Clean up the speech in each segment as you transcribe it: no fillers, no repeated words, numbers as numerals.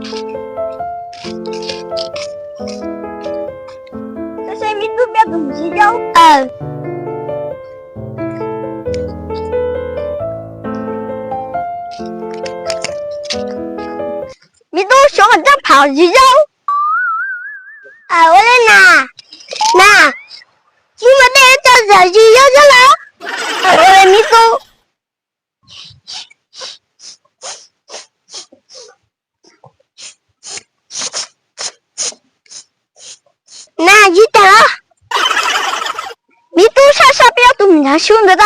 这些米都别东西叫。米都想这跑去叫。我来拿，今晚带到小区要去了。我来米都。那你等，米都上边都没让兄弟的。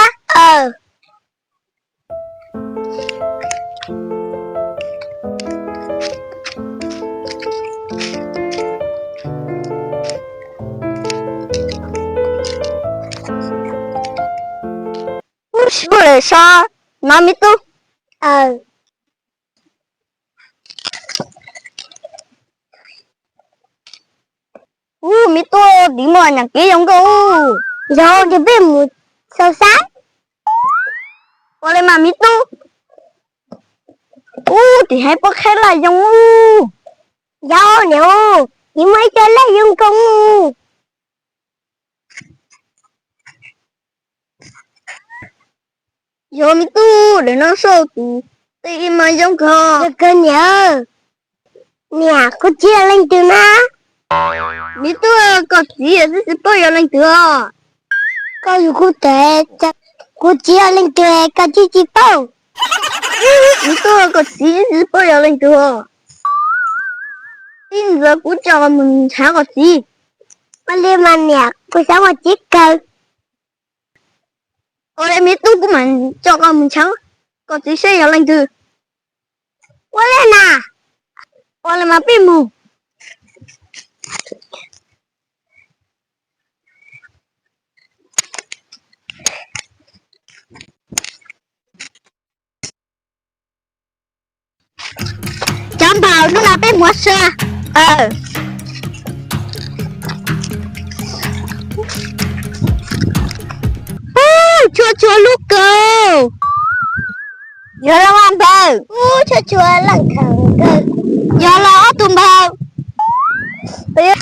我来上拿米都。米都你莫人给用个然后就被母受伤。我来买米都。你还不开了用要牛，你们就来用功。有米都人能受毒，对嘛用功。这个牛，你我接人的吗？米都个子也是不要人得，个如果对，这我接人的个自己包。米都个子是不要人得，今日我叫我们唱个子，我来嘛呢，我想我这个，我来米都不门叫我们唱个子谁要人得，我来拿，我来嘛闭目。长跑路那被磨死了。球路狗，有了弯跑。球浪看狗，有了二顿跑。哎呀，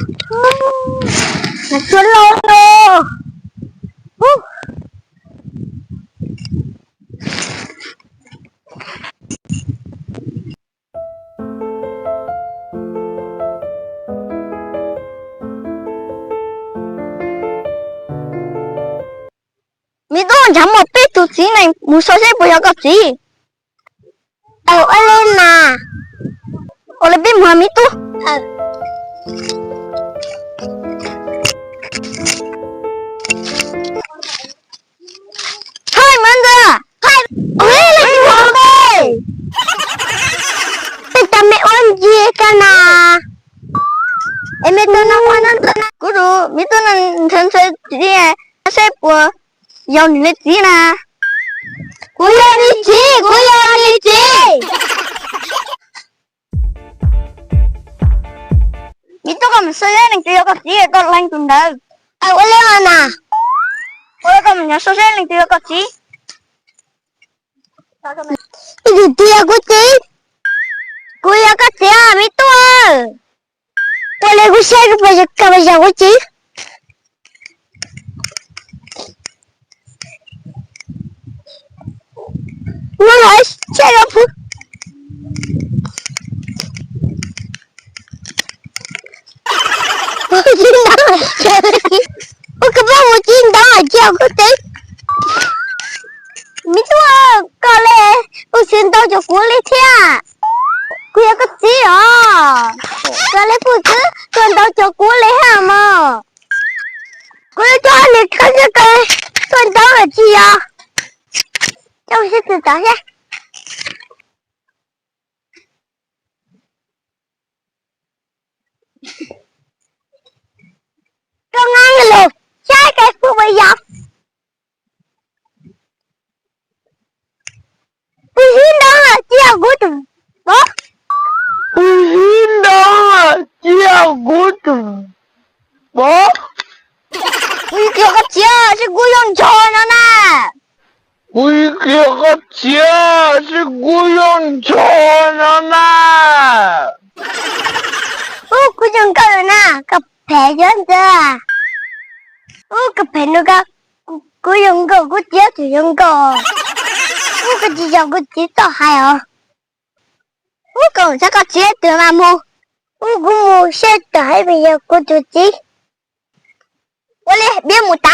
那球老了。米都咱们背读书呢，没说些不要个字。我来拿，我来背摸米都。开门的，我来我呗。被他们忘记干啦。没得那我能得那，咕噜，米都能成成几点？谁不？要你的字呢？我要你字，我要你字。你都咁衰咧，你有個字個靚頓頭。我嚟啦！我咁又衰咧，你有個字。你字有個字，我有個字啊，咪多。我嚟個寫個字，咁有個字。我来下个铺，我进到了下个地，我可把我进到了下个地，你说搞嘞，我先到就过来听，我有个字啊，搞嘞不是，转到就过来好嘛，我叫你看这个转到了字啊。就是知道噻。刚安了，下一个是我要。不行了，叫我等。不行了，叫我等。你这个家是我用错了呢。我这个家是雇佣错了呢。陪着的。我个陪那个，我用过，我姐就用过。我个姐叫我姐到还有。我讲这个姐的嘛么？我母现在还没有过主机。我嘞别木刀。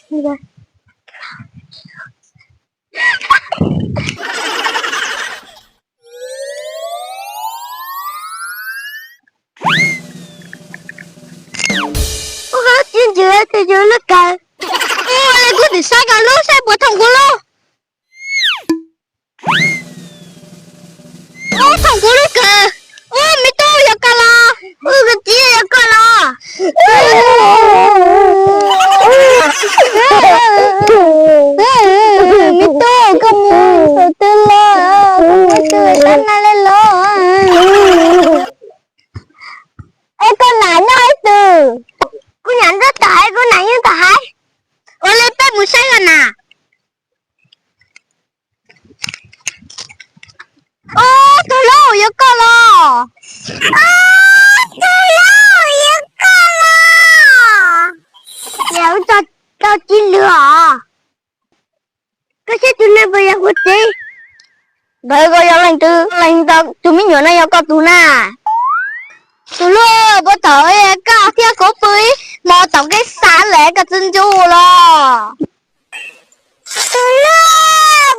那个。tôi chưa nó cờ ôi cứ thì sai cả lố sai bữa thằng của lố ô thằng của lố cờ ô mày tôi giờ cờ lo ô cái gì giờ cờ lo mày tôi không muốn tôi lo không tôi đánh nó lên lo ê con này nói từ cô nhận rất tại cô này như tại ô lên bếp một sáng rồi nè ô tôi lâu vậy con lo ô tôi lâu vậy con lo nếu cho chi lửa cái xe tụi này bây giờ có gì đây có giờ lành tụi mình nhớ này có tụi nè tụi lo bắt đầu cái kia có bơi mà tao cái sáng lẽ cái chân chú lo tụi lo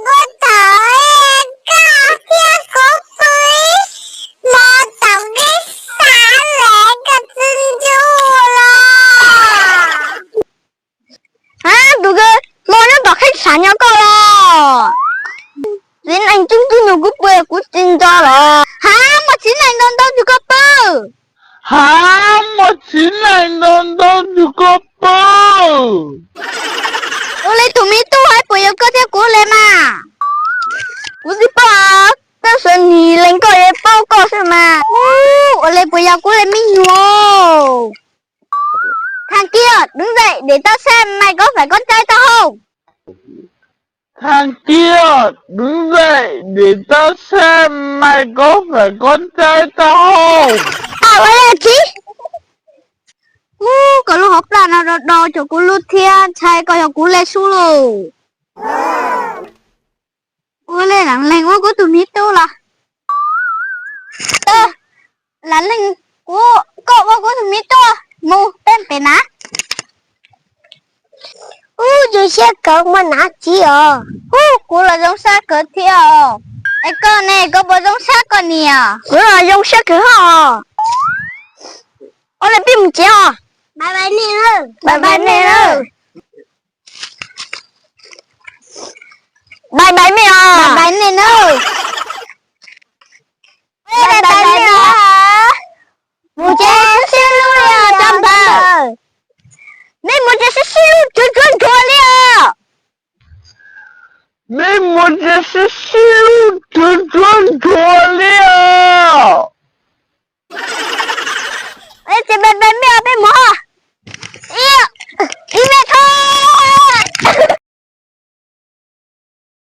bắt đầu cái kia có bơi mà tao cái sáng lẽ cái chân chú lo hả tụi cái mà nó bảo khách sạn nhau con lo chính anh chúng tôi nhiều cái bơi của chân cho lo hả mà chính anh đâu đâu được cái bơi hả mà chính anh đâu đâu được cái bơi我来土米都还不要个条过来嘛？我是报，但是你能够也报告是吗？我来不要过来命哦。Thằng kia đứng dậy để tao xem mày có phải con trai tao không? Thằng kia đứng dậy để tao xem mày có phải con trai tao không? À vậy là chí? Có lúc học là nó đồ cho cô lưu thiên chạy có học cô lê su lù cô lê lặng lành của tụi mít tu là lặng lành của tụi mít tu mù tên bể ná dù xe cỡ mà ná chi à cô là giống xe cỡ theo ê con này có bộ giống xe con nè cô là giống xe cỡ hả ô là biết một chế hả bye bye nè ơi bye bye nè ơi bye bye mẹ à bye bye nè ơi